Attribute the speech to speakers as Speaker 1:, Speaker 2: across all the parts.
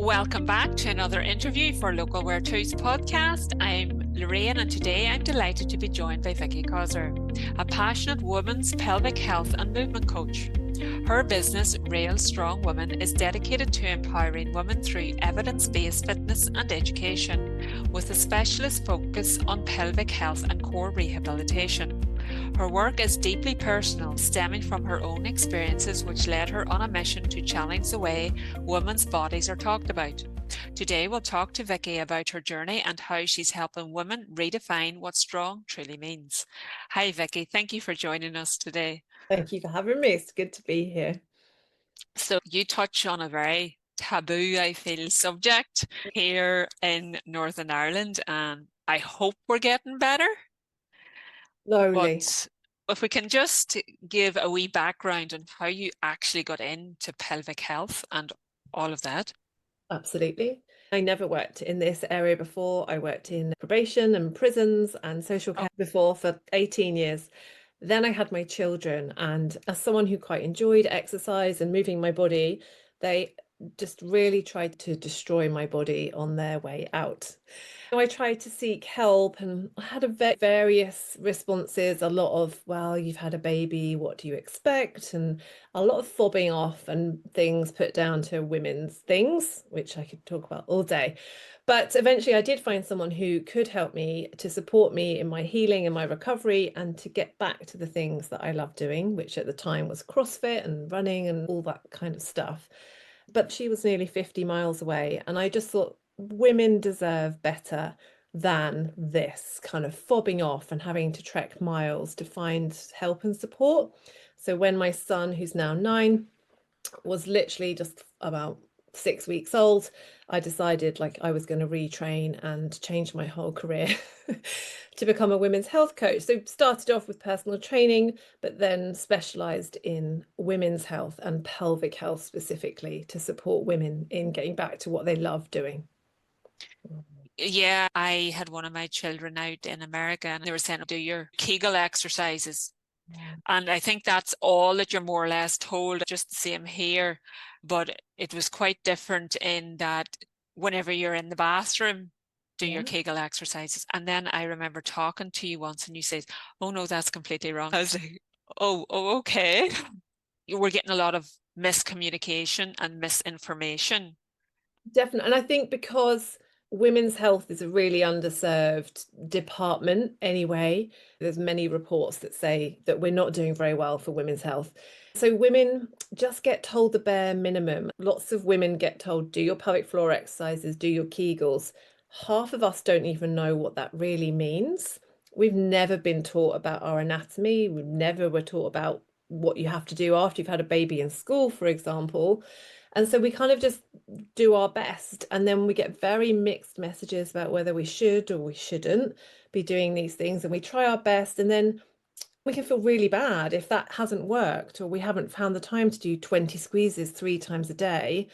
Speaker 1: Welcome back to another interview for Local Wear 2's podcast. I'm Lorraine, and today I'm delighted to be joined by Vicky Causer, a passionate women's pelvic health and movement coach. Her business, Real.Strong.Women, is dedicated to empowering women through evidence-based fitness and education, with a specialist focus on pelvic health and core rehabilitation. Her work is deeply personal, stemming from her own experiences, which led her on a mission to challenge the way women's bodies are talked about. Today, we'll talk to Vicky about her journey and how she's helping women redefine what strong truly means. Hi, Vicky. Thank you for joining us today.
Speaker 2: Thank you for having me. It's good to be here.
Speaker 1: So you touch on a very taboo, I feel, subject here in Northern Ireland, and I hope we're getting better.
Speaker 2: Slowly.
Speaker 1: But if we can just give a wee background on how you actually got into pelvic health and all of that.
Speaker 2: Absolutely. I never worked in this area before. I worked in probation and prisons and social care before for 18 years. Then I had my children, and as someone who quite enjoyed exercise and moving my body, they just really tried to destroy my body on their way out. So I tried to seek help, and I had various responses, a lot of, well, you've had a baby, what do you expect? And a lot of fobbing off and things put down to women's things, which I could talk about all day. But eventually I did find someone who could help me to support me in my healing and my recovery and to get back to the things that I love doing, which at the time was CrossFit and running and all that kind of stuff. But she was nearly 50 miles away, and I just thought women deserve better than this kind of fobbing off and having to trek miles to find help and support. So when my son, who's now 9, was literally just about 6 weeks old, I decided like I was going to retrain and change my whole career to become a women's health coach. So started off with personal training, but then specialized in women's health and pelvic health specifically to support women in getting back to what they love doing.
Speaker 1: Yeah, I had one of my children out in America, and they were saying, do your Kegel exercises. And I think that's all that you're more or less told, just the same here. But it was quite different in that whenever you're in the bathroom, do your Kegel exercises. And then I remember talking to you once and you said, oh no, that's completely wrong. I was like, oh, okay. You were getting a lot of miscommunication and misinformation.
Speaker 2: Definitely. And I think because women's health is a really underserved department anyway, there's many reports that say that we're not doing very well for women's health. So women just get told the bare minimum. Lots of women get told, do your pelvic floor exercises, do your Kegels. Half of us don't even know what that really means. We've never been taught about our anatomy. We never were taught about what you have to do after you've had a baby in school, for example. And so we kind of just do our best, and then we get very mixed messages about whether we should or we shouldn't be doing these things, and we try our best, and then we can feel really bad if that hasn't worked or we haven't found the time to do 20 squeezes 3 times a day.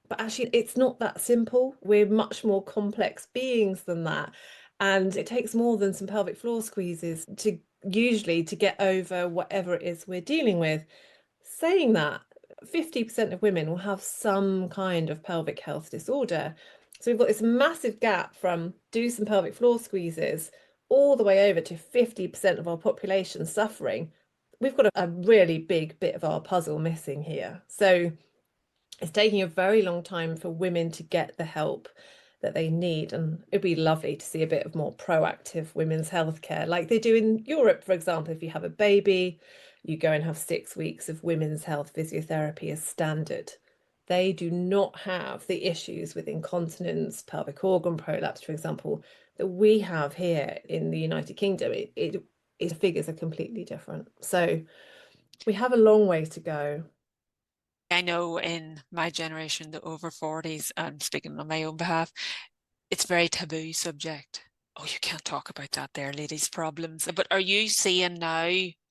Speaker 2: But actually it's not that simple. We're much more complex beings than that, and it takes more than some pelvic floor squeezes to usually to get over whatever it is we're dealing with. Saying that, 50% of women will have some kind of pelvic health disorder. So we've got this massive gap from do some pelvic floor squeezes all the way over to 50% of our population suffering. We've got a really big bit of our puzzle missing here. So it's taking a very long time for women to get the help that they need, and it'd be lovely to see a bit of more proactive women's healthcare like they do in Europe. For example, if you have a baby, you go and have 6 weeks of women's health physiotherapy as standard. They do not have the issues with incontinence, pelvic organ prolapse, for example, that we have here in the United Kingdom. Its figures are completely different. So we have a long way to go.
Speaker 1: I know in my generation, the over 40s, I'm speaking on my own behalf, it's a very taboo subject. Oh, you can't talk about that there, ladies' problems. But are you seeing now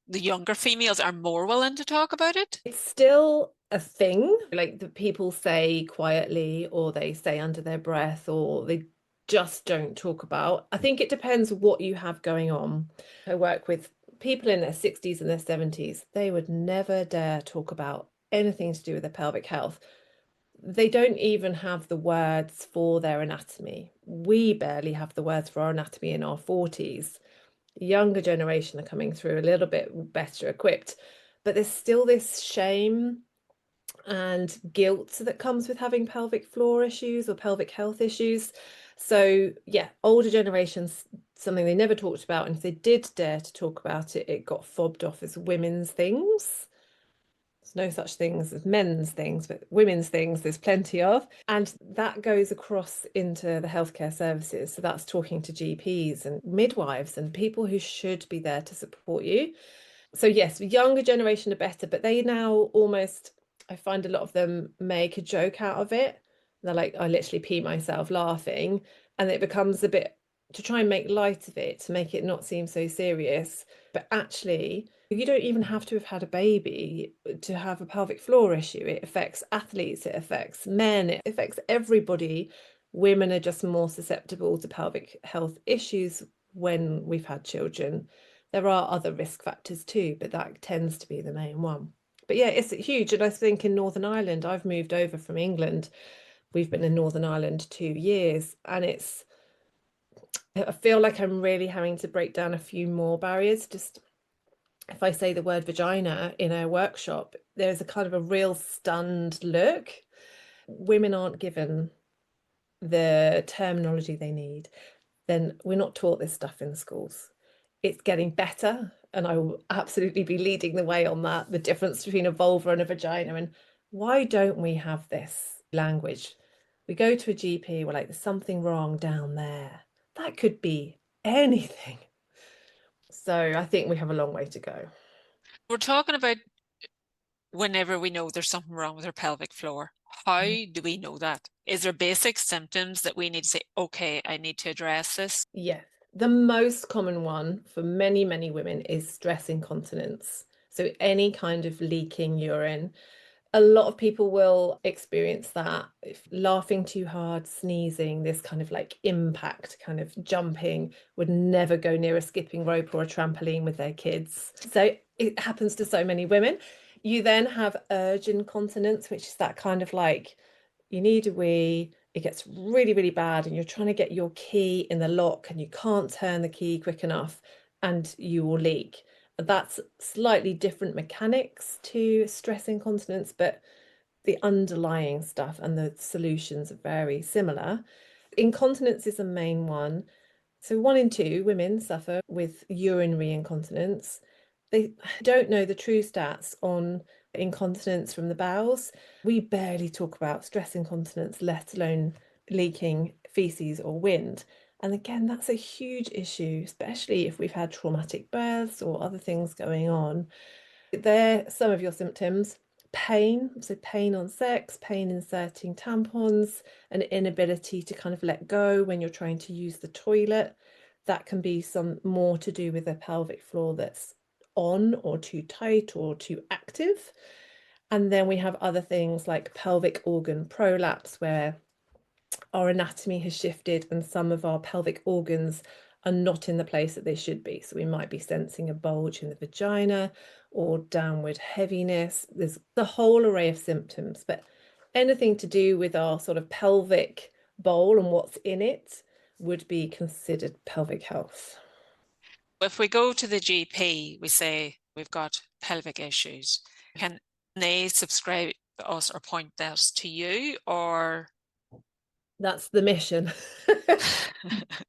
Speaker 1: the younger females are more willing to talk about it?
Speaker 2: It's still a thing, like the people say quietly, or they say under their breath, or they just don't talk about. I think it depends what you have going on. I work with people in their 60s and their 70s. They would never dare talk about anything to do with their pelvic health. they don't even have the words for their anatomy. We barely have the words for our anatomy in our 40s. The younger generation are coming through a little bit better equipped, but there's still this shame and guilt that comes with having pelvic floor issues or pelvic health issues. So yeah, older generations, something they never talked about, and if they did dare to talk about it, it got fobbed off as women's things. There's no such things as men's things, but women's things there's plenty of. And that goes across into the healthcare services. So that's talking to GPs and midwives and people who should be there to support you. So yes, the younger generation are better, but they now almost, I find a lot of them make a joke out of it. They're like, I literally pee myself laughing. And it becomes a bit to try and make light of it, to make it not seem so serious. But actually, you don't even have to have had a baby to have a pelvic floor issue. It affects athletes, it affects men, it affects everybody. Women are just more susceptible to pelvic health issues when we've had children. There are other risk factors too, but that tends to be the main one. But yeah, it's huge. And I think in Northern Ireland, I've moved over from England. We've been in Northern Ireland 2 years, and I feel like I'm really having to break down a few more barriers. Just if I say the word vagina in a workshop, there's a kind of a real stunned look. Women aren't given the terminology they need. Then we're not taught this stuff in schools. It's getting better, and I will absolutely be leading the way on that, the difference between a vulva and a vagina. And why don't we have this language? We go to a GP, we're like, there's something wrong down there. That could be anything. So I think we have a long way to go.
Speaker 1: We're talking about whenever we know there's something wrong with our pelvic floor. How do we know that? Is there basic symptoms that we need to say, okay, I need to address this?
Speaker 2: Yes. The most common one for many, many women is stress incontinence. So any kind of leaking urine. A lot of people will experience that. If laughing too hard, sneezing, this kind of like impact, kind of jumping, would never go near a skipping rope or a trampoline with their kids. So it happens to so many women. You then have urge incontinence, which is that kind of like you need a wee, it gets really, really bad, and you're trying to get your key in the lock and you can't turn the key quick enough and you will leak. That's slightly different mechanics to stress incontinence, but the underlying stuff and the solutions are very similar. Incontinence is the main one. So 1 in 2 women suffer with urinary incontinence. They don't know the true stats on incontinence from the bowels. We barely talk about stress incontinence, let alone leaking feces or wind. And again, that's a huge issue, especially if we've had traumatic births or other things going on. There are some of your symptoms. Pain, so pain on sex, pain inserting tampons, an inability to kind of let go when you're trying to use the toilet. That can be some more to do with a pelvic floor that's on or too tight or too active. And then we have other things like pelvic organ prolapse, where our anatomy has shifted and some of our pelvic organs are not in the place that they should be. So we might be sensing a bulge in the vagina or downward heaviness. There's the whole array of symptoms, but anything to do with our sort of pelvic bowl and what's in it would be considered pelvic health.
Speaker 1: If we go to the GP, we say we've got pelvic issues. Can they subscribe us or point us to you, or
Speaker 2: That's the mission.
Speaker 1: that's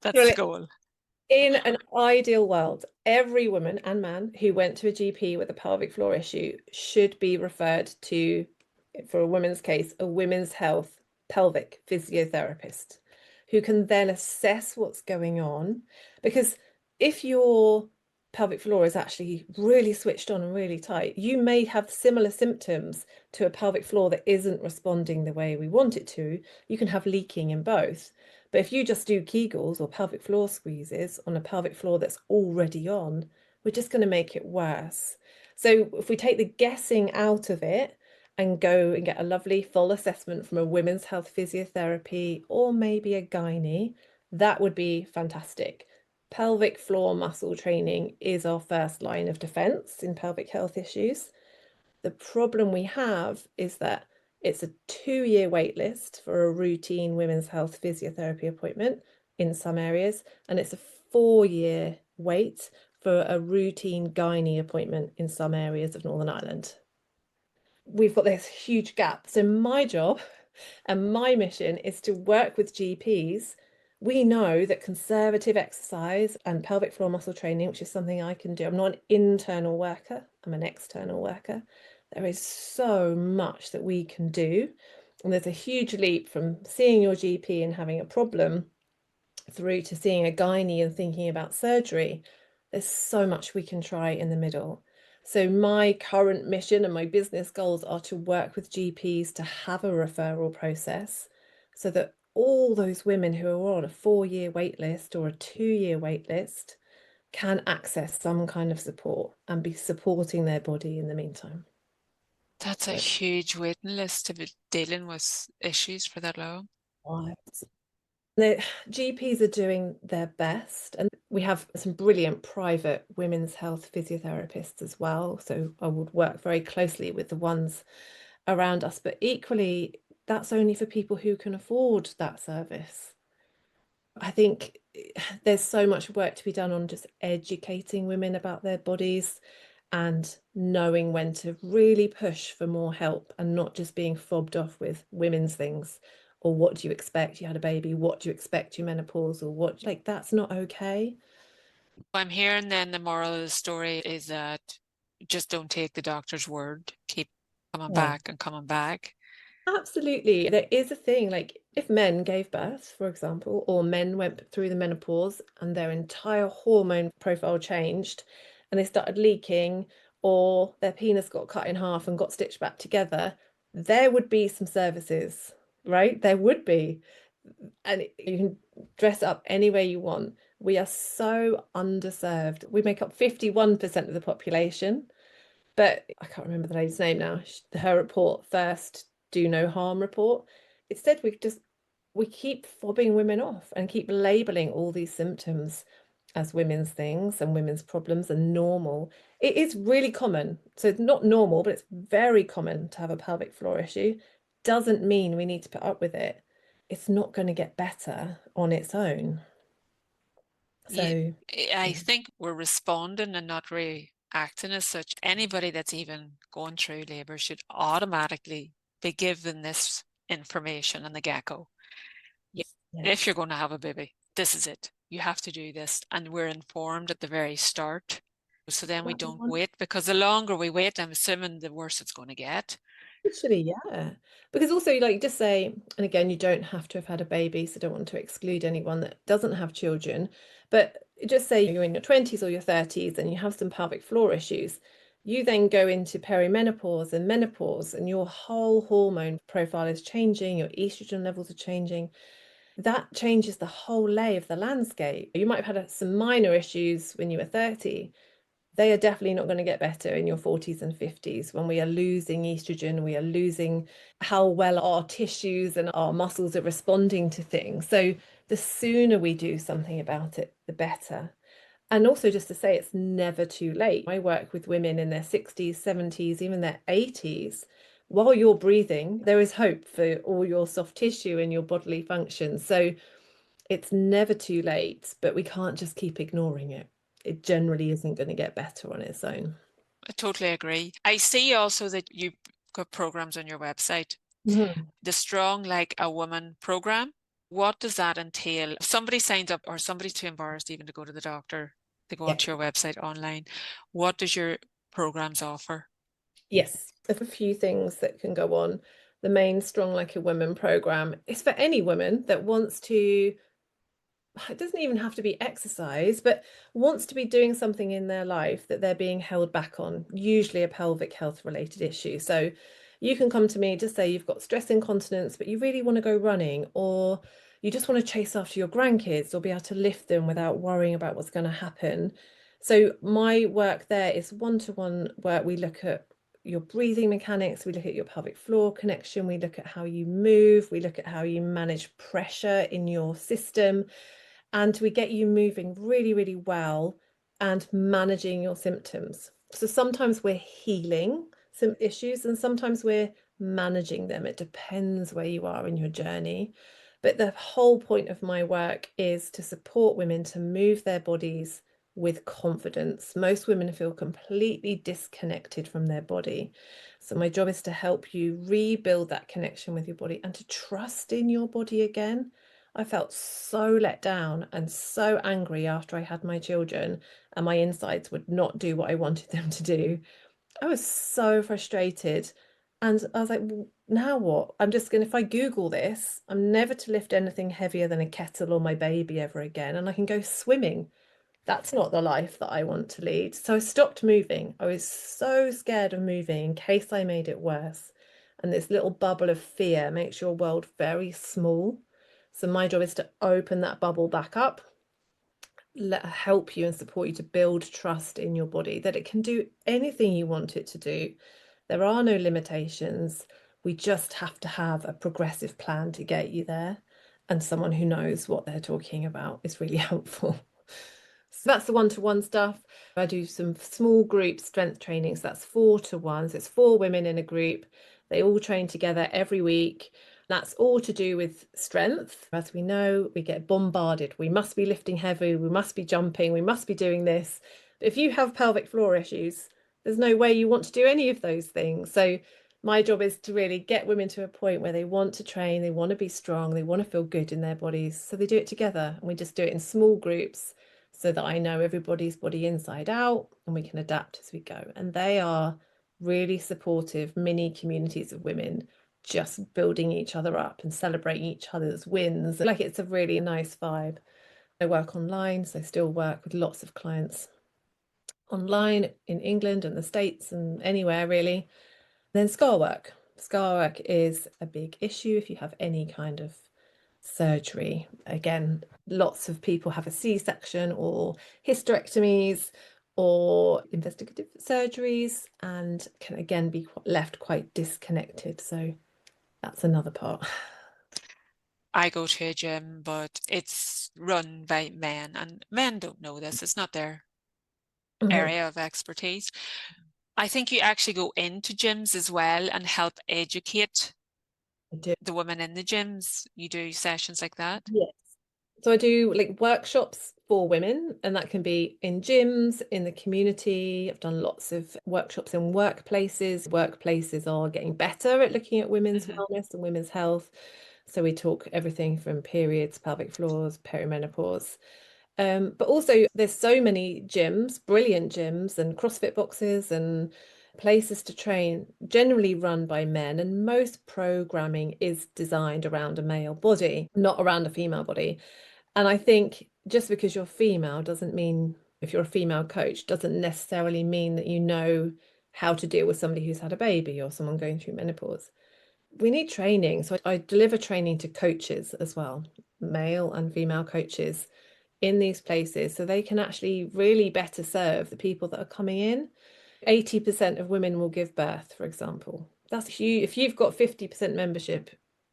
Speaker 1: the goal?
Speaker 2: In an ideal world, every woman and man who went to a GP with a pelvic floor issue should be referred to, for a women's case, a women's health pelvic physiotherapist who can then assess what's going on. Because if your pelvic floor is actually really switched on and really tight, you may have similar symptoms to a pelvic floor that isn't responding the way we want it to. You can have leaking in both. But if you just do Kegels or pelvic floor squeezes on a pelvic floor that's already on, we're just going to make it worse. So if we take the guessing out of it and go and get a lovely full assessment from a women's health physiotherapy or maybe a gynae, that would be fantastic. Pelvic floor muscle training is our first line of defense in pelvic health issues. The problem we have is that It's a 2-year wait list for a routine women's health physiotherapy appointment in some areas, and it's a 4-year wait for a routine gynae appointment in some areas of Northern Ireland. We've got this huge gap. So my job and my mission is to work with GPs. We know that conservative exercise and pelvic floor muscle training, which is something I can do. I'm not an internal worker, I'm an external worker. There is so much that we can do. And there's a huge leap from seeing your GP and having a problem through to seeing a gynae and thinking about surgery. There's so much we can try in the middle. So my current mission and my business goals are to work with GPs to have a referral process so that all those women who are on a 4-year wait list or a 2-year wait list can access some kind of support and be supporting their body in the meantime.
Speaker 1: That's a huge waiting list to be dealing with issues for that long.
Speaker 2: The GPs are doing their best, and we have some brilliant private women's health physiotherapists as well. So I would work very closely with the ones around us, but equally, that's only for people who can afford that service. I think there's so much work to be done on just educating women about their bodies and knowing when to really push for more help and not just being fobbed off with women's things. Or what do you expect? You had a baby. What do you expect? You're menopause, or what? Like, that's not okay.
Speaker 1: I'm hearing then the moral of the story is that just don't take the doctor's word. Keep coming back and coming back.
Speaker 2: Absolutely. There is a thing, like if men gave birth, for example, or men went through the menopause and their entire hormone profile changed and they started leaking, or their penis got cut in half and got stitched back together, there would be some services, right? There would be. And you can dress up any way you want. We are so underserved. We make up 51% of the population. But I can't remember the lady's name now. Her report, First Do No Harm report, it said we keep fobbing women off and keep labeling all these symptoms as women's things and women's problems and normal. It is really common. So it's not normal, but it's very common to have a pelvic floor issue. Doesn't mean we need to put up with it. It's not going to get better on its own. So
Speaker 1: I think we're responding and not reacting as such. Anybody that's even going through labor should automatically be given this information in the get-go.
Speaker 2: yes.
Speaker 1: If you're going to have a baby, this is it. You have to do this. And we're informed at the very start. So then we don't wait, because the longer we wait, I'm assuming the worse it's going to get.
Speaker 2: Actually, yeah. Because also, like, just say, and again, you don't have to have had a baby, so don't want to exclude anyone that doesn't have children, but just say you're in your 20s or your 30s and you have some pelvic floor issues. You then go into perimenopause and menopause, and your whole hormone profile is changing, your estrogen levels are changing. That changes the whole lay of the landscape. You might have had some minor issues when you were 30. They are definitely not going to get better in your 40s and 50s when we are losing estrogen, we are losing how well our tissues and our muscles are responding to things. So the sooner we do something about it, the better. And also, just to say, it's never too late. I work with women in their 60s, 70s, even their 80s. While you're breathing, there is hope for all your soft tissue and your bodily functions. So it's never too late, but we can't just keep ignoring it. It generally isn't going to get better on its own.
Speaker 1: I totally agree. I see also that you've got programs on your website. The Strong Like a Woman program. What does that entail? If somebody signs up, or somebody's too embarrassed even to go to the doctor, they go onto your website online. What does your programs offer?
Speaker 2: Yes, there's a few things that can go on. The main Strong Like a Woman program is for any woman that wants to, it doesn't even have to be exercise, but wants to be doing something in their life that they're being held back on, usually a pelvic health related issue. So you can come to me, just say you've got stress incontinence, but you really want to go running, or you just want to chase after your grandkids or be able to lift them without worrying about what's going to happen. So my work there is one-to-one work. We look at your breathing mechanics, we look at your pelvic floor connection, we look at how you move, we look at how you manage pressure in your system, and we get you moving really, really well and managing your symptoms. So sometimes we're healing some issues and sometimes we're managing them. It depends where you are in your journey. But the whole point of my work is to support women to move their bodies with confidence. Most women feel completely disconnected from their body. So my job is to help you rebuild that connection with your body and to trust in your body again. I felt so let down and so angry after I had my children and my insides would not do what I wanted them to do. I was so frustrated. And I was like, well, now what? I'm just going to, if I Google this, I'm never to lift anything heavier than a kettle or my baby ever again. And I can go swimming. That's not the life that I want to lead. So I stopped moving. I was so scared of moving in case I made it worse. And this little bubble of fear makes your world very small. So my job is to open that bubble back up, help you and support you to build trust in your body, that it can do anything you want it to do. There are no limitations. We just have to have a progressive plan to get you there. And someone who knows what they're talking about is really helpful. So that's the one-to-one stuff. I do some small group strength training. So that's 4-to-1. So it's 4 women in a group. They all train together every week. That's all to do with strength. As we know, we get bombarded. We must be lifting heavy. We must be jumping. We must be doing this. But if you have pelvic floor issues, there's no way you want to do any of those things. So my job is to really get women to a point where they want to train, they want to be strong, they want to feel good in their bodies. So they do it together, and we just do it in small groups so that I know everybody's body inside out and we can adapt as we go. And they are really supportive mini communities of women, just building each other up and celebrating each other's wins. Like, it's a really nice vibe. I work online, so I still work with lots of clients online in England and the States and anywhere really. Then scar work. Scar work is a big issue if you have any kind of surgery. Again, lots of people have a C-section or hysterectomies or investigative surgeries and can again be left quite disconnected. So that's another part.
Speaker 1: I go to a gym, but it's run by men, and men don't know this. It's not their area of expertise. I think you actually go into gyms as well and help educate the women in the gyms. You do sessions like that?
Speaker 2: Yes. So I do like workshops for women, and that can be in gyms, in the community. I've done lots of workshops in workplaces. Workplaces are getting better at looking at women's wellness and women's health. So we talk everything from periods, pelvic floors, perimenopause. But also there's so many gyms, brilliant gyms and CrossFit boxes and places to train, generally run by men, and most programming is designed around a male body, not around a female body. And I think just because you're female doesn't mean, if you're a female coach, doesn't necessarily mean that you know how to deal with somebody who's had a baby or someone going through menopause. We need training. So I deliver training to coaches as well, male and female coaches in these places, so they can actually really better serve the people that are coming in. 80% of women will give birth, for example. That's huge. If you've got 50% membership,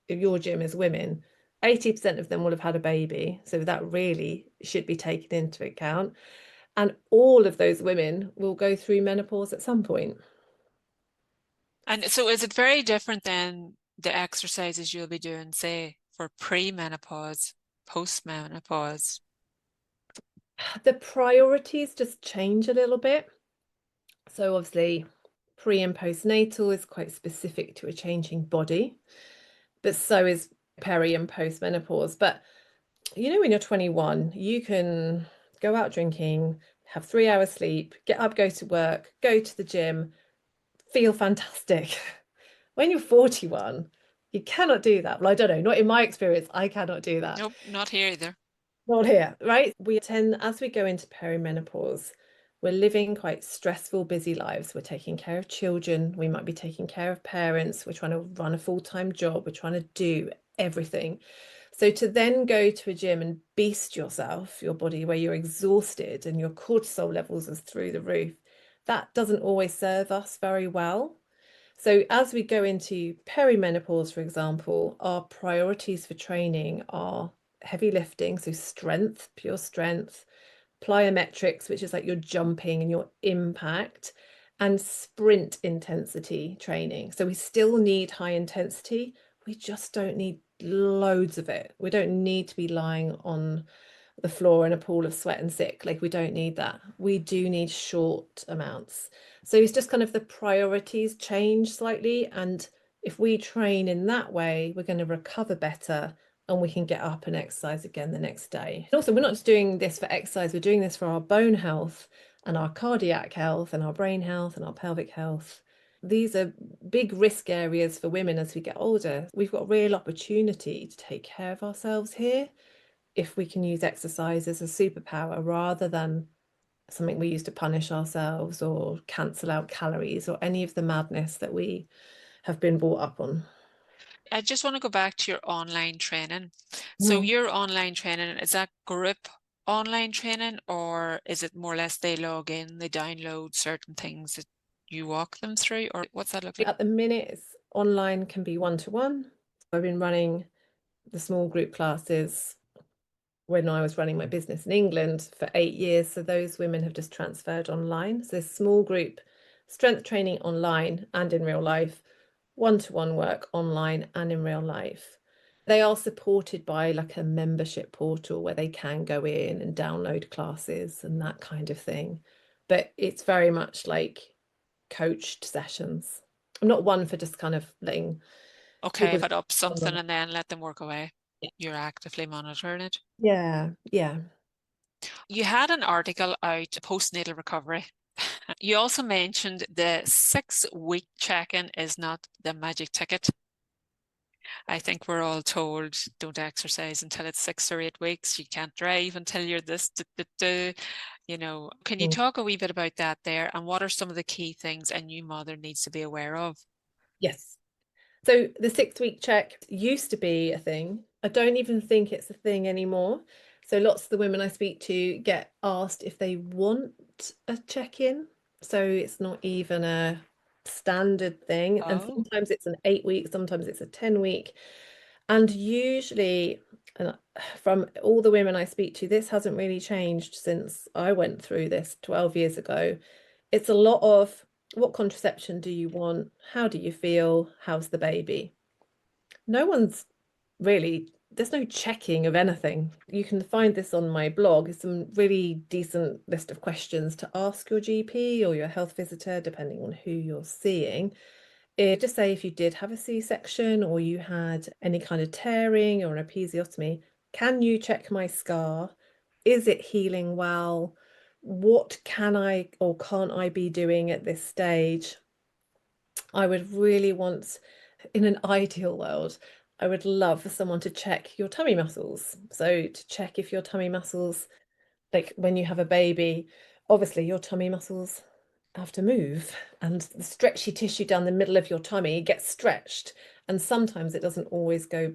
Speaker 2: if your gym is women, 80% of them will have had a baby. So that really should be taken into account. And all of those women will go through menopause at some point.
Speaker 1: And so is it very different than the exercises you'll be doing, say, for pre-menopause, post-menopause?
Speaker 2: The priorities just change a little bit. So obviously, pre and postnatal is quite specific to a changing body, but so is peri and post-menopause. But you know, when you're 21, you can go out drinking, have 3 hours sleep, get up, go to work, go to the gym, feel fantastic. When you're 41, you cannot do that. Well, I don't know, not in my experience, I cannot do that.
Speaker 1: Nope, not here either.
Speaker 2: Not here, right? We tend, as we go into perimenopause, we're living quite stressful, busy lives. We're taking care of children. We might be taking care of parents. We're trying to run a full-time job. We're trying to do everything. So to then go to a gym and beast yourself, your body, where you're exhausted and your cortisol levels are through the roof, that doesn't always serve us very well. So as we go into perimenopause, for example, our priorities for training are heavy lifting, so strength, pure strength, plyometrics, which is like your jumping and your impact, and sprint intensity training. So we still need high intensity. We just don't need loads of it. We don't need to be lying on the floor in a pool of sweat and sick. Like, we don't need that. We do need short amounts. So it's just kind of the priorities change slightly. And if we train in that way, we're going to recover better and we can get up and exercise again the next day. And also, we're not just doing this for exercise, we're doing this for our bone health and our cardiac health and our brain health and our pelvic health. These are big risk areas for women as we get older. We've got real opportunity to take care of ourselves here if we can use exercise as a superpower rather than something we use to punish ourselves or cancel out calories or any of the madness that we have been brought up on.
Speaker 1: I just want to go back to your online training. So your online training, is that group online training, or is it more or less they log in, they download certain things that you walk them through, or what's that look like?
Speaker 2: At the minute, it's online, can be one-to-one. I've been running the small group classes when I was running my business in England for 8 years. So those women have just transferred online. So small group strength training online and in real life, one-to-one work online and in real life. They are supported by like a membership portal where they can go in and download classes and that kind of thing. But it's very much like coached sessions. I'm not one for just kind of letting
Speaker 1: Okay,
Speaker 2: people
Speaker 1: put up something
Speaker 2: online.
Speaker 1: and then let them work away.
Speaker 2: Yeah.
Speaker 1: You're actively monitoring it.
Speaker 2: Yeah, yeah.
Speaker 1: You had an article out, postnatal recovery. You also mentioned the 6-week check-in is not the magic ticket. I think we're all told don't exercise until it's 6 or 8 weeks. You can't drive until you're this. You know, can you talk a wee bit about that there? And what are some of the key things a new mother needs to be aware of?
Speaker 2: Yes. So the 6-week check used to be a thing. I don't even think it's a thing anymore. So lots of the women I speak to get asked if they want a check-in. So it's not even a standard thing. And
Speaker 1: Oh,
Speaker 2: sometimes it's an 8-week, sometimes it's a 10-week. And usually, and from all the women I speak to, this hasn't really changed since I went through this 12 years ago. It's a lot of, what contraception do you want? How do you feel? How's the baby? No one's really, there's no checking of anything. You can find this on my blog. It's some really decent list of questions to ask your GP or your health visitor, depending on who you're seeing. Just say if you did have a C-section or you had any kind of tearing or an episiotomy, can you check my scar? Is it healing well? What can I or can't I be doing at this stage? I would really want, in an ideal world, I would love for someone to check your tummy muscles. So to check if your tummy muscles, like when you have a baby, obviously your tummy muscles have to move and the stretchy tissue down the middle of your tummy gets stretched. And sometimes it doesn't always go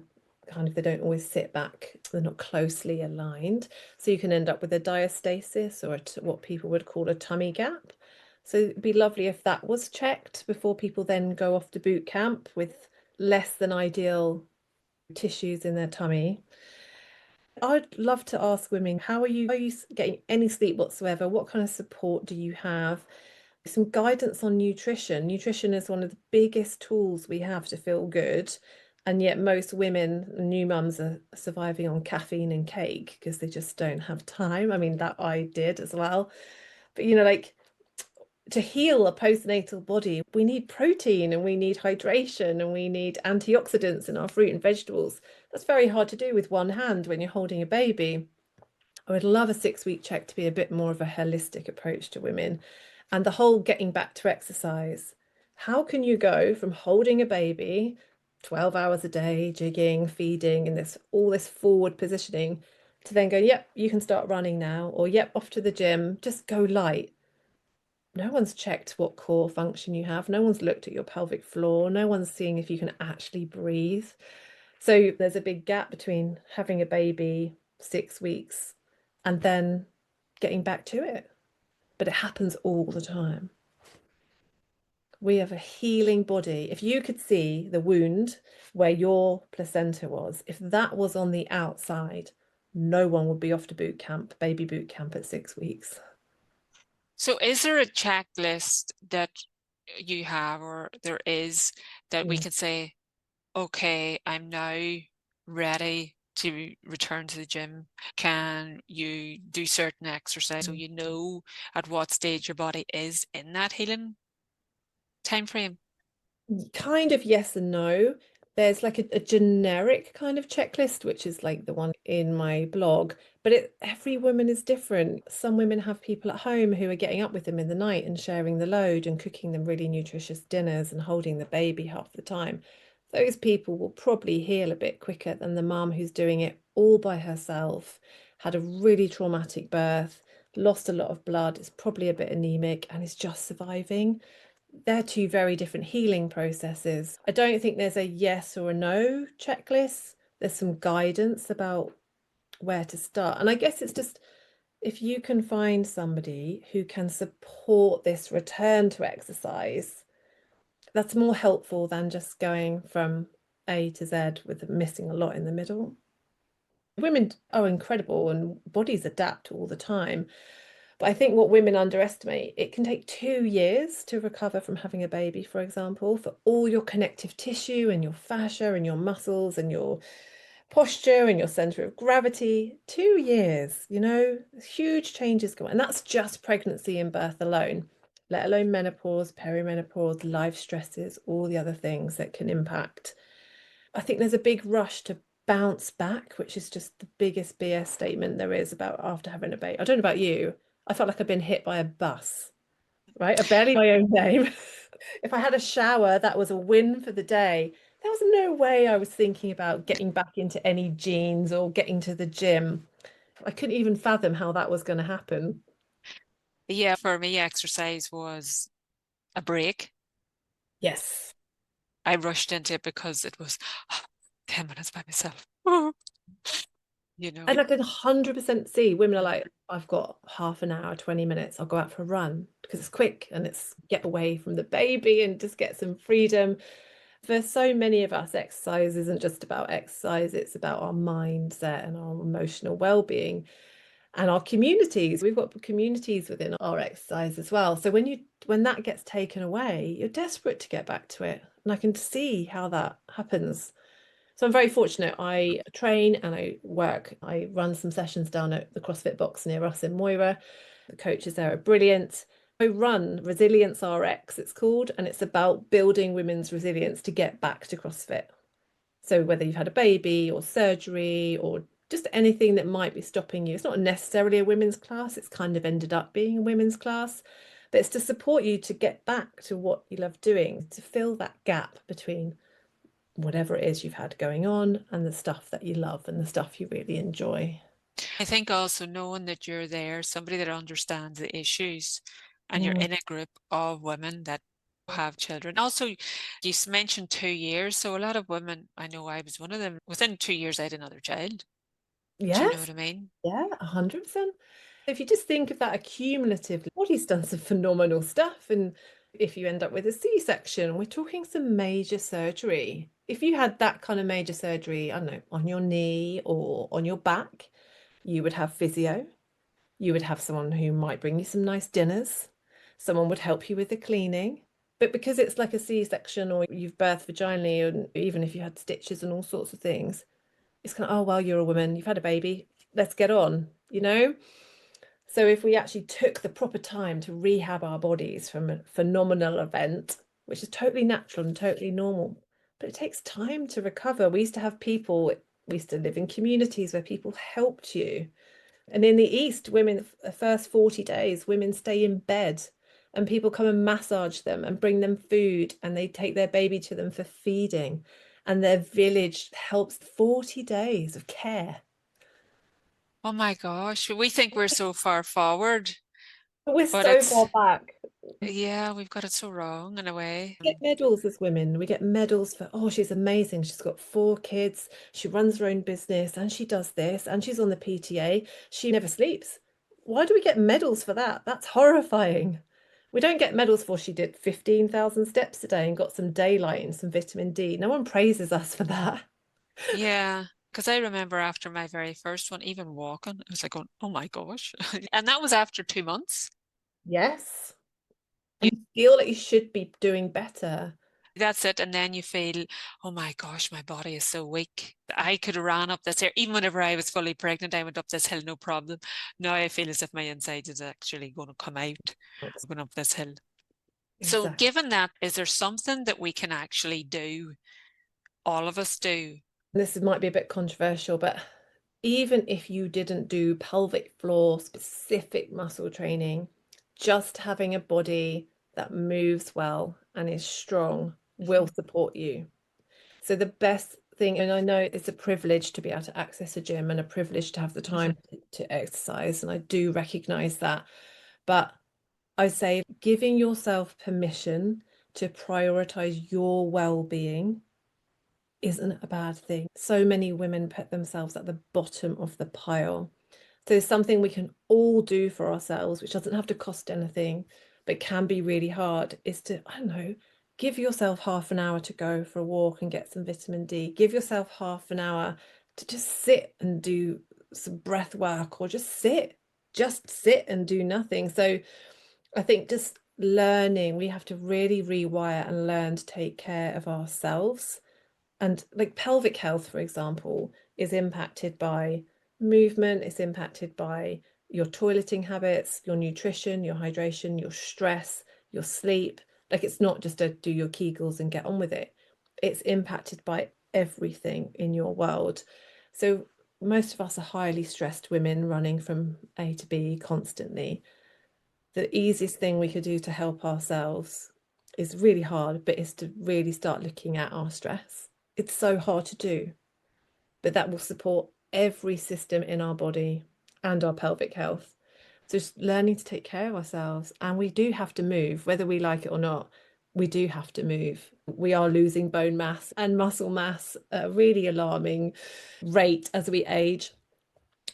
Speaker 2: kind of, they don't always sit back, they're not closely aligned. So you can end up with a diastasis or what people would call a tummy gap. So it'd be lovely if that was checked before people then go off to boot camp with less than ideal tissues in their tummy. I'd love to ask women, how are you getting any sleep whatsoever? What kind of support do you have? Some guidance on nutrition. Nutrition is one of the biggest tools we have to feel good. And yet most women, new mums, are surviving on caffeine and cake because they just don't have time. I mean, that I did as well. But like, to heal a postnatal body, we need protein and we need hydration and we need antioxidants in our fruit and vegetables. That's very hard to do with one hand when you're holding a baby. I would love a 6-week check to be a bit more of a holistic approach to women. And the whole getting back to exercise. How can you go from holding a baby 12 hours a day, jigging, feeding, and all this forward positioning to then go, yep, you can start running now, or yep, off to the gym, just go light. No one's checked what core function you have. No one's looked at your pelvic floor. No one's seeing if you can actually breathe. So there's a big gap between having a baby 6 weeks and then getting back to it. But it happens all the time. We have a healing body. If you could see the wound where your placenta was, if that was on the outside, no one would be off to boot camp, baby boot camp at 6 weeks.
Speaker 1: So is there a checklist that you have, or there is, that we
Speaker 2: Mm.
Speaker 1: can say, okay, I'm now ready to return to the gym? Can you do certain exercise so
Speaker 2: Mm.
Speaker 1: you know at what stage your body is in that healing time frame?
Speaker 2: Kind of yes and no. There's like a generic kind of checklist, which is like the one in my blog, but every woman is different. Some women have people at home who are getting up with them in the night and sharing the load and cooking them really nutritious dinners and holding the baby half the time. Those people will probably heal a bit quicker than the mum who's doing it all by herself, had a really traumatic birth, lost a lot of blood, is probably a bit anemic, and is just surviving. They're two very different healing processes. I don't think there's a yes or a no checklist. There's some guidance about where to start. And I guess it's just if you can find somebody who can support this return to exercise, that's more helpful than just going from A to Z with missing a lot in the middle. Women are incredible and bodies adapt all the time. But I think what women underestimate, it can take 2 years to recover from having a baby, for example, for all your connective tissue and your fascia and your muscles and your posture and your center of gravity. 2 years, huge changes go on. And that's just pregnancy and birth alone, let alone menopause, perimenopause, life stresses, all the other things that can impact. I think there's a big rush to bounce back, which is just the biggest BS statement there is about after having a baby. I don't know about you. I felt like I've been hit by a bus, right? I barely know my own name. If I had a shower, that was a win for the day. There was no way I was thinking about getting back into any jeans or getting to the gym. I couldn't even fathom how that was going to happen.
Speaker 1: Yeah, for me, exercise was a break.
Speaker 2: Yes.
Speaker 1: I rushed into it because it was 10 minutes by myself. You know.
Speaker 2: And I can 100% see women are like, I've got half an hour, 20 minutes. I'll go out for a run because it's quick and it's get away from the baby and just get some freedom. For so many of us, exercise isn't just about exercise, it's about our mindset and our emotional well-being and our communities. We've got communities within our exercise as well. So when that gets taken away, you're desperate to get back to it. And I can see how that happens. So I'm very fortunate. I train and I work. I run some sessions down at the CrossFit box near us in Moira. The coaches there are brilliant. I run Resilience RX, it's called, and it's about building women's resilience to get back to CrossFit. So whether you've had a baby or surgery or just anything that might be stopping you, it's not necessarily a women's class, it's kind of ended up being a women's class, but it's to support you to get back to what you love doing, to fill that gap between whatever it is you've had going on and the stuff that you love and the stuff you really enjoy.
Speaker 1: I think also knowing that you're there, somebody that understands the issues, and you're
Speaker 2: Mm.
Speaker 1: in a group of women that have children. Also, you mentioned 2 years. So a lot of women, I know I was one of them, within 2 years, I had another child. Do you know
Speaker 2: Yes,
Speaker 1: what I mean?
Speaker 2: yeah, 100%. If you just think of that accumulative, body's done some phenomenal stuff. And if you end up with a C-section, we're talking some major surgery. If you had that kind of major surgery, I don't know, on your knee or on your back, you would have physio. You would have someone who might bring you some nice dinners. Someone would help you with the cleaning. But because it's like a C-section or you've birthed vaginally, and even if you had stitches and all sorts of things, it's kind of, oh, well, you're a woman, you've had a baby, let's get on. So if we actually took the proper time to rehab our bodies from a phenomenal event, which is totally natural and totally normal, but it takes time to recover. We used to have people, we used to live in communities where people helped you. And in the East, women, the first 40 days, women stay in bed and people come and massage them and bring them food and they take their baby to them for feeding. And their village helps 40 days of care.
Speaker 1: Oh my gosh, we think we're so far forward,
Speaker 2: But we're
Speaker 1: but
Speaker 2: so
Speaker 1: it's,
Speaker 2: far back.
Speaker 1: yeah, we've got it so wrong in a way.
Speaker 2: We get medals as women. We get medals for, oh, she's amazing. She's got 4 kids. She runs her own business and she does this and she's on the PTA. She never sleeps. Why do we get medals for that? That's horrifying. We don't get medals for she did 15,000 steps a day and got some daylight and some vitamin D. No one praises us for that.
Speaker 1: Yeah, because I remember after my very first one, even walking, I was like, going, oh my gosh. And that was after 2 months.
Speaker 2: Yes. And you feel like you should be doing better.
Speaker 1: That's it. And then you feel, oh my gosh, my body is so weak. I could have ran up this hill. Even whenever I was fully pregnant, I went up this hill, no problem. Now I feel as if my insides is actually going to come out going up this hill. So
Speaker 2: Exactly.
Speaker 1: given that, is there something that we can actually do, all of us do?
Speaker 2: This might be a bit controversial, but even if you didn't do pelvic floor specific muscle training, just having a body that moves well and is strong will support you. So the best thing, and I know it's a privilege to be able to access a gym and a privilege to have the time to exercise, and I do recognize that, but I say giving yourself permission to prioritize your well-being isn't a bad thing. So many women put themselves at the bottom of the pile. So something we can all do for ourselves, which doesn't have to cost anything, but can be really hard, is to, I don't know, give yourself half an hour to go for a walk and get some vitamin D. Give yourself half an hour to just sit and do some breath work, or just sit and do nothing. So I think just learning, we have to really rewire and learn to take care of ourselves. And like pelvic health, for example, is impacted by movement, it's impacted by your toileting habits, your nutrition, your hydration, your stress, your sleep. Like it's not just to do your Kegels and get on with it. It's impacted by everything in your world. So most of us are highly stressed women running from A to B constantly. The easiest thing we could do to help ourselves is really hard, but is to really start looking at our stress. It's so hard to do, but that will support every system in our body and our pelvic health. So just learning to take care of ourselves. And we do have to move, whether we like it or not. We do have to move. We are losing bone mass and muscle mass at a really alarming rate as we age.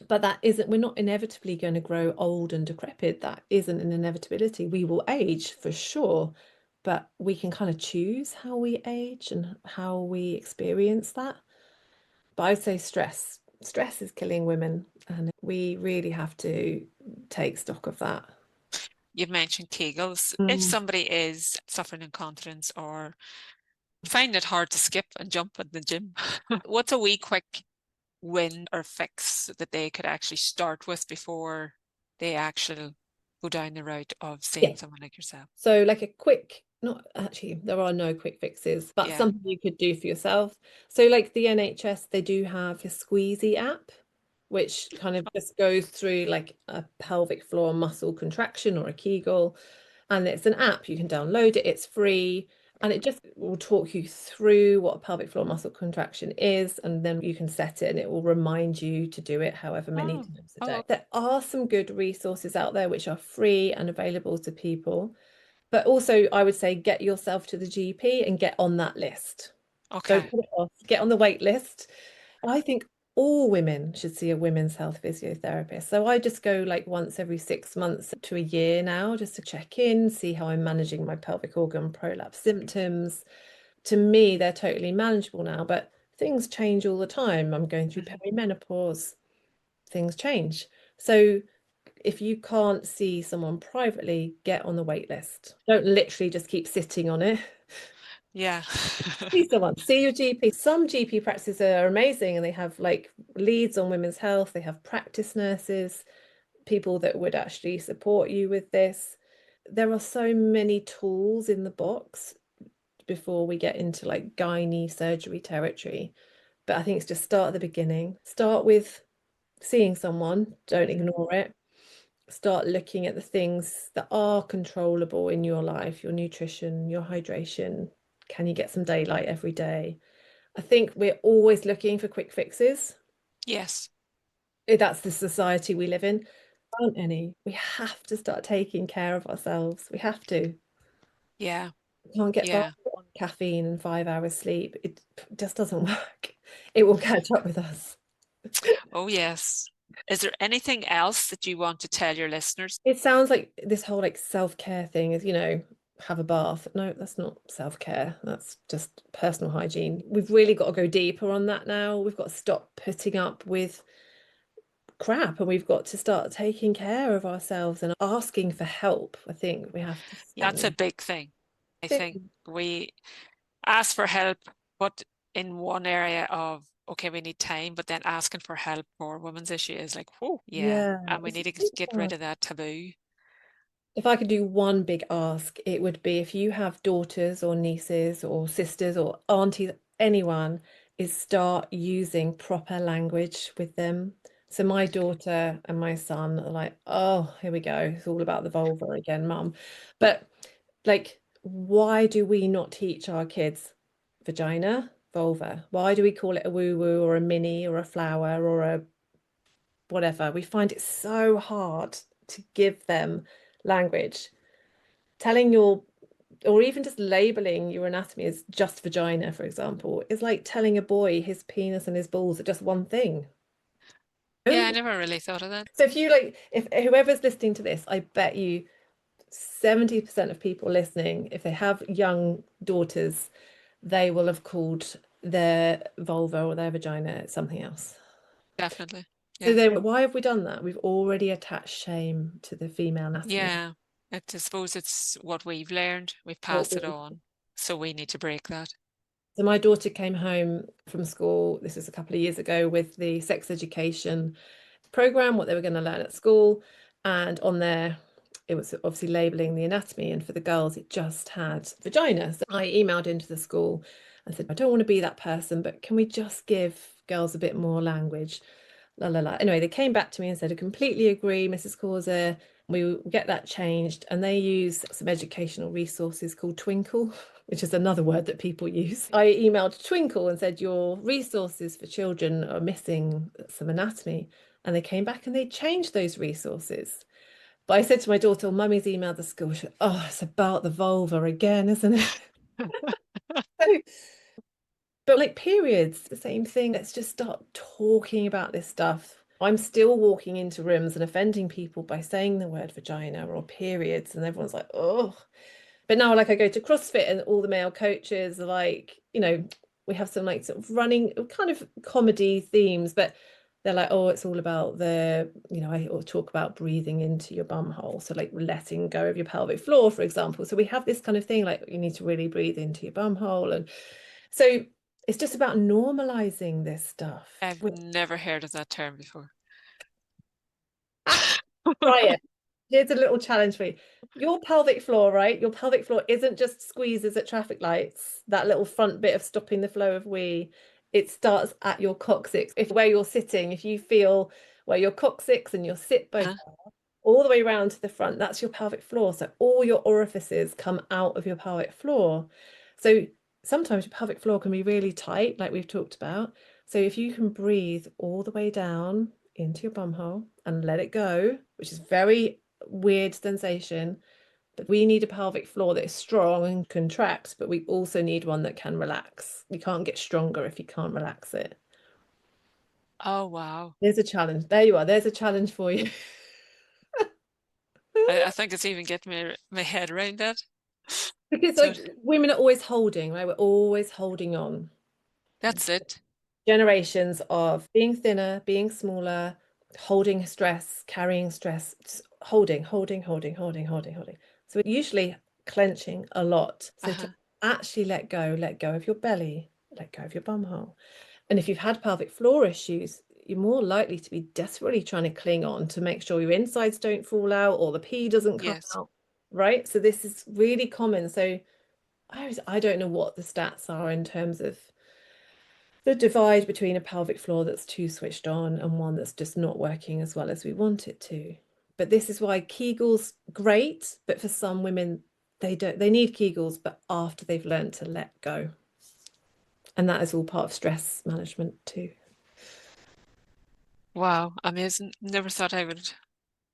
Speaker 2: But that isn't, we're not inevitably going to grow old and decrepit. That isn't an inevitability. We will age for sure, but we can kind of choose how we age and how we experience that. But I'd say stress is killing women, and we really have to take stock of that.
Speaker 1: You've mentioned Kegels. If
Speaker 2: Mm.
Speaker 1: somebody is suffering incontinence or find it hard to skip and jump at the gym, what's a wee quick win or fix that they could actually start with before they actually go down the route of
Speaker 2: Yeah.
Speaker 1: seeing someone like yourself?
Speaker 2: So like a quick, not actually, there are no quick fixes, but
Speaker 1: Yeah.
Speaker 2: something you could do for yourself. So like the NHS, they do have a 𝗁𝗁𝗁 app, which kind of just goes through like a pelvic floor muscle contraction or a Kegel. And it's an app, you can download it, it's free. And it just will talk you through what a pelvic floor muscle contraction is. And then you can set it and it will remind you to do it however many
Speaker 1: Oh,
Speaker 2: times a
Speaker 1: oh,
Speaker 2: day. There are some good resources out there which are free and available to people. But also, I would say get yourself to the GP and get on that list. Don't
Speaker 1: okay.
Speaker 2: put it off, get on the wait list. I think all women should see a women's health physiotherapist. So I just go like once every 6 months to a year now, just to check in, see how I'm managing my pelvic organ prolapse symptoms. To me, they're totally manageable now, but things change all the time. I'm going through perimenopause, things change. So if you can't see someone privately, get on the wait list. Don't literally just keep sitting on it.
Speaker 1: Yeah.
Speaker 2: See someone, see your GP. Some GP practices are amazing and they have like leads on women's health. They have practice nurses, people that would actually support you with this. There are so many tools in the box before we get into like gynae surgery territory. But I think it's just start at the beginning. Start with seeing someone, don't ignore it. Start looking at the things that are controllable in your life, your nutrition, your hydration. Can you get some daylight every day? I think we're always looking for quick fixes.
Speaker 1: Yes.
Speaker 2: That's the society we live in. There aren't any. We have to start taking care of ourselves. We have to.
Speaker 1: Yeah.
Speaker 2: We can't get by
Speaker 1: Yeah.
Speaker 2: on caffeine and 5 hours sleep. It just doesn't work. It will catch up with us.
Speaker 1: Oh, yes. Is there anything else that you want to tell your listeners?
Speaker 2: It sounds like this whole like self-care thing is, have a bath. No, that's not self-care. That's just personal hygiene. We've really got to go deeper on that now. We've got to stop putting up with crap and we've got to start taking care of ourselves and asking for help. I think we have to
Speaker 1: That's a
Speaker 2: start.
Speaker 1: big thing. I think we ask for help, but in one area of, okay, we need time, but then asking for help for women's issue is like, whoa, yeah.
Speaker 2: Yeah,
Speaker 1: And we
Speaker 2: it's
Speaker 1: need to get
Speaker 2: super.
Speaker 1: rid of that taboo.
Speaker 2: If I could do one big ask, it would be if you have daughters or nieces or sisters or aunties, anyone, is start using proper language with them. So my daughter and my son are like, oh, here we go. It's all about the vulva again, mum. But like, why do we not teach our kids vagina, vulva? Why do we call it a woo woo or a mini or a flower or a whatever? We find it so hard to give them language. Telling your, or even just labeling your anatomy as just vagina, for example, is like telling a boy his penis and his balls are just one thing.
Speaker 1: Yeah, I never really thought of that.
Speaker 2: So if you like, if whoever's listening to this, I bet you 70% of people listening, if they have young daughters, they will have called their vulva or their vagina something else.
Speaker 1: Definitely.
Speaker 2: So
Speaker 1: Yeah.
Speaker 2: then why have we done that? We've already attached shame to the female anatomy.
Speaker 1: Yeah. I suppose it's what we've learned. We've
Speaker 2: What
Speaker 1: passed it on. So we need to break that.
Speaker 2: So my daughter came home from school, this was a couple of years ago, with the sex education program, what they were going to learn at school. And on there, it was obviously labeling the anatomy. And for the girls, it just had vagina. So I emailed into the school and said, I don't want to be that person, but can we just give girls a bit more language? La, la, la. Anyway, they came back to me and said, I completely agree, Mrs. Causer. We will get that changed. And they use some educational resources called Twinkle, which is another word that people use. I emailed Twinkle and said, your resources for children are missing some anatomy. And they came back and they changed those resources. But I said to my daughter, well, Mummy's emailed the school. She said, oh, it's about the vulva again, isn't it? So, but like periods, the same thing. Let's just start talking about this stuff. I'm still walking into rooms and offending people by saying the word vagina or periods, and everyone's like, oh. But now, like, I go to CrossFit and all the male coaches are like, we have some like sort of running kind of comedy themes, but they're like, oh, it's all about I talk about breathing into your bum hole. So like letting go of your pelvic floor, for example. So we have this kind of thing, like you need to really breathe into your bum hole. And so it's just about normalizing this stuff.
Speaker 1: I've never heard of that term before.
Speaker 2: Try it. Here's a little challenge for you. Your pelvic floor, right? Your pelvic floor isn't just squeezes at traffic lights, that little front bit of stopping the flow of wee. It starts at your coccyx. If where you're sitting, if you feel where your coccyx and your sit both are, all the way around to the front, that's your pelvic floor. So all your orifices come out of your pelvic floor. So sometimes your pelvic floor can be really tight, like we've talked about. So if you can breathe all the way down into your bum hole and let it go, which is very weird sensation, but we need a pelvic floor that is strong and contracts, but we also need one that can relax. You can't get stronger if you can't relax it.
Speaker 1: Oh, wow.
Speaker 2: There's a challenge. There you are. There's a challenge for you.
Speaker 1: I think it's even getting my head around that.
Speaker 2: Because
Speaker 1: So
Speaker 2: like women are always holding, right? We're always holding on.
Speaker 1: that's it.
Speaker 2: Generations of being thinner, being smaller, holding stress, carrying stress, holding, holding, holding, holding, holding, holding. So usually clenching a lot. So to actually let go of your belly, let go of your bum hole. And if you've had pelvic floor issues, you're more likely to be desperately trying to cling on to make sure your insides don't fall out or the pee doesn't come
Speaker 1: Yes.
Speaker 2: out, right? So this is really common. So I don't know what the stats are in terms of the divide between a pelvic floor that's too switched on and one that's just not working as well as we want it to. But this is why Kegels great, but for some women they need Kegels, but after they've learned to let go. And that is all part of stress management too.
Speaker 1: Wow, amazing. Never thought I would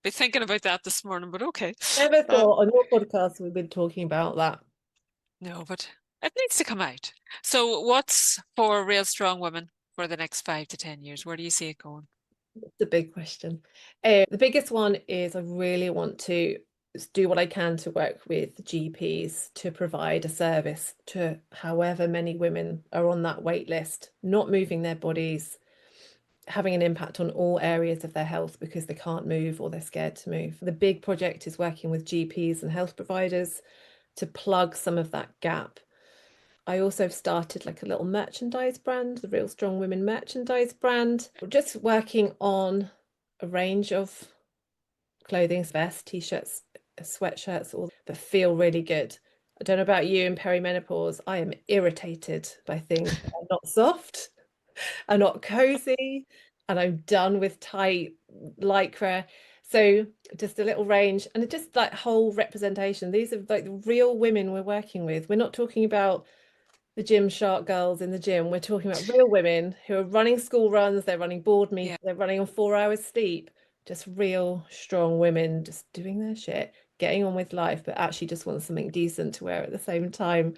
Speaker 1: be thinking about that this morning, but okay.
Speaker 2: Never thought on your podcast we've been talking about that.
Speaker 1: No, but it needs to come out. So what's for Real Strong Women for the next 5 to 10 years? Where do you see it going?
Speaker 2: It's a big question. The biggest one is I really want to do what I can to work with GPs to provide a service to however many women are on that wait list, not moving their bodies, having an impact on all areas of their health because they can't move or they're scared to move. The big project is working with GPs and health providers to plug some of that gap. I also started like a little merchandise brand, the Real.Strong.Women merchandise brand, just working on a range of clothing, vests, t-shirts, sweatshirts, all that feel really good. I don't know about you in perimenopause, I am irritated by things that are not soft, are not cozy, and I'm done with tight lycra. So just a little range and just like whole representation. These are like the real women we're working with. We're not talking about the gym shark girls in the gym. We're talking about real women who are running school runs, they're running board meetings, they're running on 4 hours sleep. Just real strong women just doing their shit, getting on with life, but actually just want something decent to wear at the same time.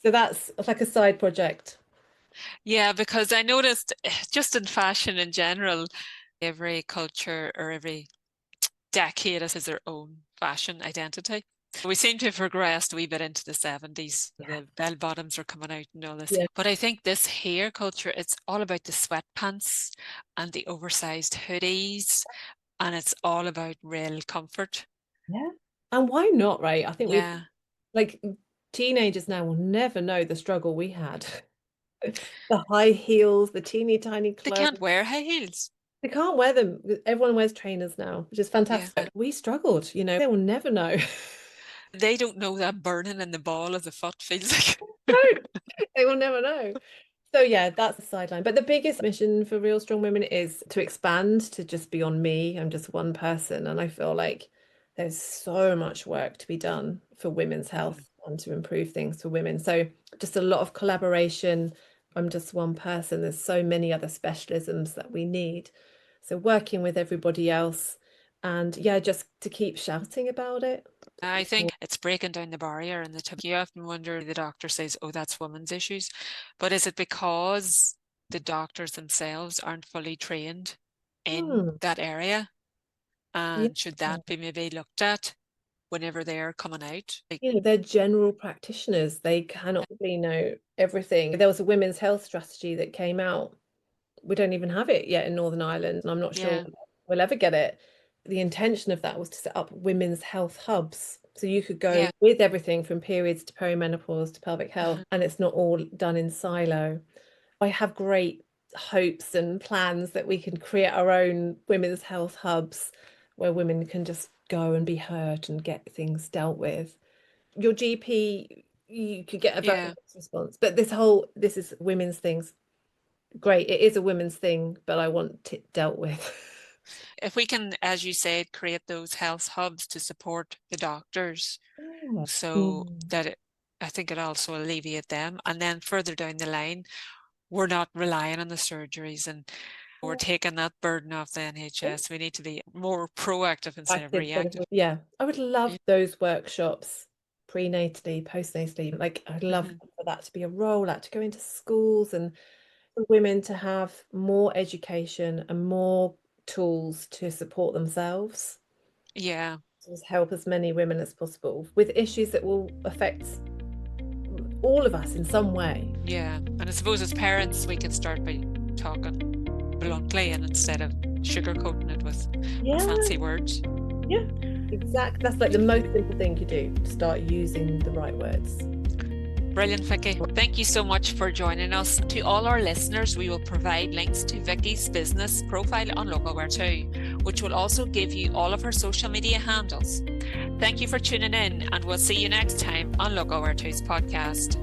Speaker 2: So that's like a side project.
Speaker 1: Yeah, because I noticed just in fashion in general, every culture or every decade has their own fashion identity. We seem to have progressed a wee bit into the 70s. The bell bottoms are coming out and all this.
Speaker 2: Yeah.
Speaker 1: But I think this hair culture, it's all about the sweatpants and the oversized hoodies, and it's all about real comfort.
Speaker 2: Yeah. And why not, right? I think we like teenagers now will never know the struggle we had. The high heels, the teeny tiny clothes.
Speaker 1: They can't wear high heels.
Speaker 2: They can't wear them. Everyone wears trainers now, which is fantastic. We struggled, you know, they will never know.
Speaker 1: They don't know that burning in the ball of the foot feels like.
Speaker 2: No, they will never know. So yeah, that's the sideline. But the biggest mission for Real.Strong.Women is to expand to just beyond me. I'm just one person. And I feel like there's so much work to be done for women's health and to improve things for women. So just a lot of collaboration. I'm just one person. There's so many other specialisms that we need. So working with everybody else and yeah, just to keep shouting about it.
Speaker 1: I think it's breaking down the barrier and the taboo. You often wonder, the doctor says, oh, that's women's issues. But is it because the doctors themselves aren't fully trained in that area? And should that be maybe looked at whenever they're coming out? Like,
Speaker 2: you know, they're general practitioners. They cannot really know everything. There was a women's health strategy that came out. We don't even have it yet in Northern Ireland, and I'm not sure we'll ever get it. The intention of that was to set up women's health hubs. So you could go with everything from periods to perimenopause to pelvic health, and it's not all done in silo. I have great hopes and plans that we can create our own women's health hubs where women can just go and be heard and get things dealt with. Your GP, you could get a very response, but this is women's things. Great, it is a women's thing, but I want it dealt with.
Speaker 1: If we can, as you said, create those health hubs to support the doctors, so that I think it also alleviate them. And then further down the line, we're not relying on the surgeries and we're taking that burden off the NHS. We need to be more proactive instead of reactive.
Speaker 2: Yeah, I would love those workshops prenatally, postnatally. Like I'd love for that to be a rollout, to go into schools and for women to have more education and more tools to support themselves.
Speaker 1: Yeah.
Speaker 2: To help as many women as possible with issues that will affect all of us in some way.
Speaker 1: Yeah, and I suppose as parents we can start by talking bluntly and instead of sugarcoating it with fancy words.
Speaker 2: Yeah, exactly. That's like the most simple thing you do, start using the right words.
Speaker 1: Brilliant, Vicky. Thank you so much for joining us. To all our listeners, we will provide links to Vicky's business profile on LocalWear2, which will also give you all of her social media handles. Thank you for tuning in, and we'll see you next time on LocalWear2's podcast.